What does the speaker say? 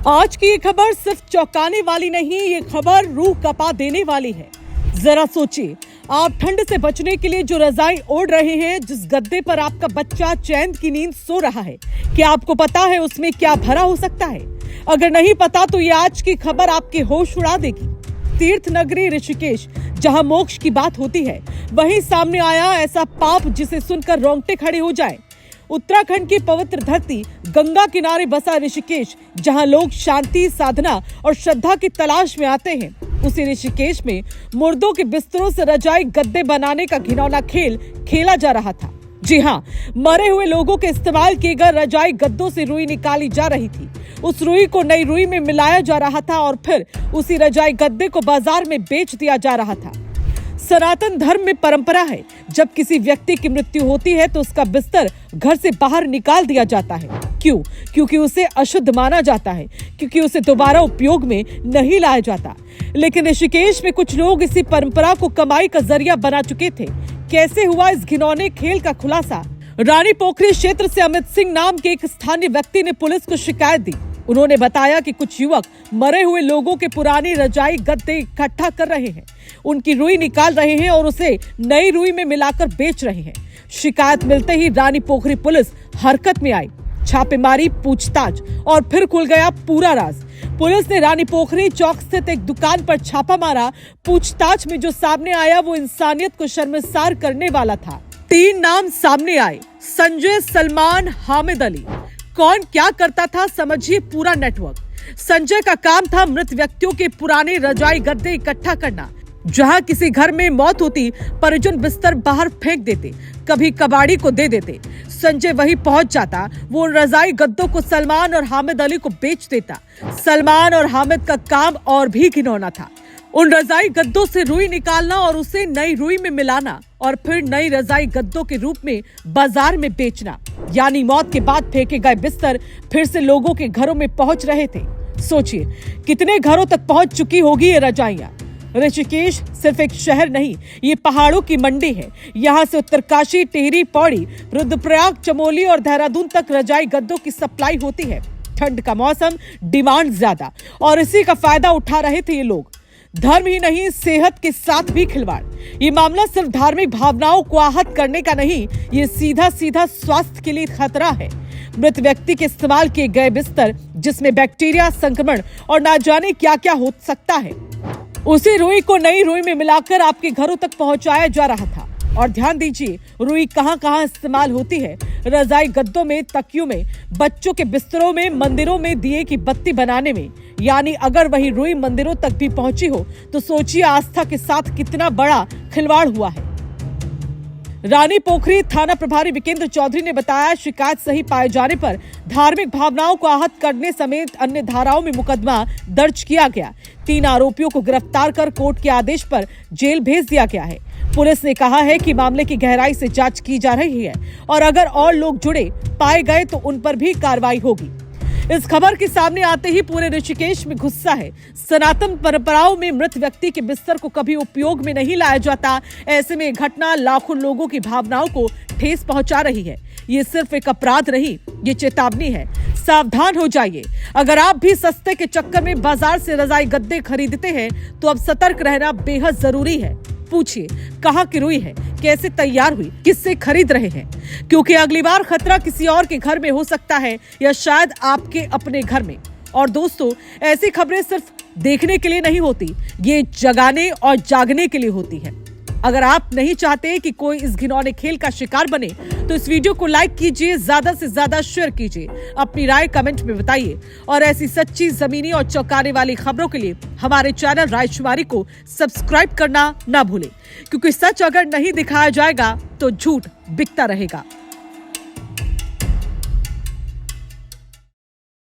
आज की ये खबर सिर्फ चौंकाने वाली नहीं, ये खबर रूह कपा देने वाली है। जरा सोचिए, आप ठंड से बचने के लिए जो रजाई ओढ़ रहे हैं, जिस गद्दे पर आपका बच्चा चैन की नींद सो रहा है, क्या आपको पता है उसमें क्या भरा हो सकता है? अगर नहीं पता तो ये आज की खबर आपके होश उड़ा देगी। तीर्थ नगरी ऋषिकेश, जहां मोक्ष की बात होती है, वहीं सामने आया ऐसा पाप जिसे सुनकर रोंगटे खड़े हो जाए। उत्तराखंड की पवित्र धरती गंगा किनारे बसा ऋषिकेश, जहां लोग शांति, साधना और श्रद्धा की तलाश में आते हैं, उसी ऋषिकेश में मुर्दों के बिस्तरों से रजाई गद्दे बनाने का घिनौना खेल खेला जा रहा था। जी हाँ, मरे हुए लोगों के इस्तेमाल किए गए रजाई गद्दों से रुई निकाली जा रही थी। उस रुई को नई रुई में मिलाया जा रहा था और फिर उसी रजाई गद्दे को बाजार में बेच दिया जा रहा था। सनातन धर्म में परंपरा है, जब किसी व्यक्ति की मृत्यु होती है तो उसका बिस्तर घर से बाहर निकाल दिया जाता है। क्यों? क्योंकि उसे अशुद्ध माना जाता है, क्योंकि उसे दोबारा उपयोग में नहीं लाया जाता। लेकिन ऋषिकेश में कुछ लोग इसी परंपरा को कमाई का जरिया बना चुके थे। कैसे हुआ इस घिनौने खेल का खुलासा? रानी पोखरी क्षेत्र से अमित सिंह नाम के एक स्थानीय व्यक्ति ने पुलिस को शिकायत दी। उन्होंने बताया कि कुछ युवक मरे हुए लोगों के पुरानी रजाई गद्दे इकट्ठा कर रहे हैं, उनकी रुई निकाल रहे हैं और उसे नई रुई में मिलाकर बेच रहे हैं। शिकायत मिलते ही रानी पोखरी पुलिस हरकत में आई। छापेमारी, पूछताछ और फिर खुल गया पूरा राज। पुलिस ने रानी पोखरी चौक स्थित एक दुकान पर छापा मारा। पूछताछ में जो सामने आया वो इंसानियत को शर्मसार करने वाला था। 3 नाम सामने आए: संजय, सलमान, हामिद अली। कौन क्या करता था, समझिए पूरा नेटवर्क। संजय का काम था मृत व्यक्तियों के पुराने रजाई गद्दे इकट्ठा करना। जहां किसी घर में मौत होती, परिजन बिस्तर बाहर फेंक देते, कभी कबाड़ी को दे देते। संजय वहीं पहुंच जाता, वो उन रजाई गद्दों को सलमान और हामिद अली को बेच देता। सलमान और हामिद का काम और भी घिनौना था। उन रजाई गद्दों से रुई निकालना और उसे नई रुई में मिलाना और फिर नई रजाई गद्दों के रूप में बाजार में बेचना। यानी मौत के बाद फेंके गए बिस्तर फिर से लोगों के घरों में पहुंच रहे थे। सोचिए कितने घरों तक पहुंच चुकी होगी ये रजाइयां। ऋषिकेश सिर्फ एक शहर नहीं, ये पहाड़ों की मंडी है। यहाँ से उत्तरकाशी, टिहरी, पौड़ी, रुद्रप्रयाग, चमोली और देहरादून तक रजाई गद्दों की सप्लाई होती है। ठंड का मौसम, डिमांड ज्यादा, और इसी का फायदा उठा रहे थे ये लोग। धर्म ही नहीं, सेहत के साथ भी खिलवाड़। ये मामला सिर्फ धार्मिक भावनाओं को आहत करने का नहीं, ये सीधा सीधा स्वास्थ्य के लिए खतरा है। मृत व्यक्ति के इस्तेमाल किए गए बिस्तर, जिसमें बैक्टीरिया, संक्रमण और ना जाने क्या क्या हो सकता है, उसी रुई को नई रुई में मिलाकर आपके घरों तक पहुंचाया जा रहा था। और ध्यान दीजिए, रुई कहां कहां इस्तेमाल होती है। रजाई गद्दों में, तकियों में, बच्चों के बिस्तरों में, मंदिरों में दिए की बत्ती बनाने में। यानी अगर वही रुई मंदिरों तक भी पहुंची हो तो सोचिए आस्था के साथ कितना बड़ा खिलवाड़ हुआ है। रानी पोखरी थाना प्रभारी विकेंद्र चौधरी ने बताया, शिकायत सही पाए जाने पर धार्मिक भावनाओं को आहत करने समेत अन्य धाराओं में मुकदमा दर्ज किया गया। 3 आरोपियों को गिरफ्तार कर कोर्ट के आदेश पर जेल भेज दिया गया है। पुलिस ने कहा है कि मामले की गहराई से जांच की जा रही है और अगर और लोग जुड़े पाए गए तो उन पर भी कार्रवाई होगी। इस खबर के सामने आते ही पूरे ऋषिकेश में गुस्सा है। सनातन परंपराओं में मृत व्यक्ति के बिस्तर को कभी उपयोग में नहीं लाया जाता। ऐसे में घटना लाखों लोगों की भावनाओं को ठेस पहुंचा रही है। ये सिर्फ एक अपराध नहीं, ये चेतावनी है। सावधान हो जाइए। अगर आप भी सस्ते के चक्कर में बाजार से रजाई गद्दे खरीदते हैं तो अब सतर्क रहना बेहद जरूरी है। पूछिए कहाँ की रुई है, कैसे तैयार हुई, किससे खरीद रहे हैं, क्योंकि अगली बार खतरा किसी और के घर में हो सकता है या शायद आपके अपने घर में। और दोस्तों, ऐसी खबरें सिर्फ देखने के लिए नहीं होती, ये जगाने और जागने के लिए होती है। अगर आप नहीं चाहते कि कोई इस घिनौने खेल का शिकार बने तो इस वीडियो को लाइक कीजिए, ज्यादा से ज्यादा शेयर कीजिए, अपनी राय कमेंट में बताइए और ऐसी सच्ची, जमीनी और चौंकाने वाली खबरों के लिए हमारे चैनल राजकुमारी को सब्सक्राइब करना ना भूलें, क्योंकि सच अगर नहीं दिखाया जाएगा तो झूठ बिकता रहेगा।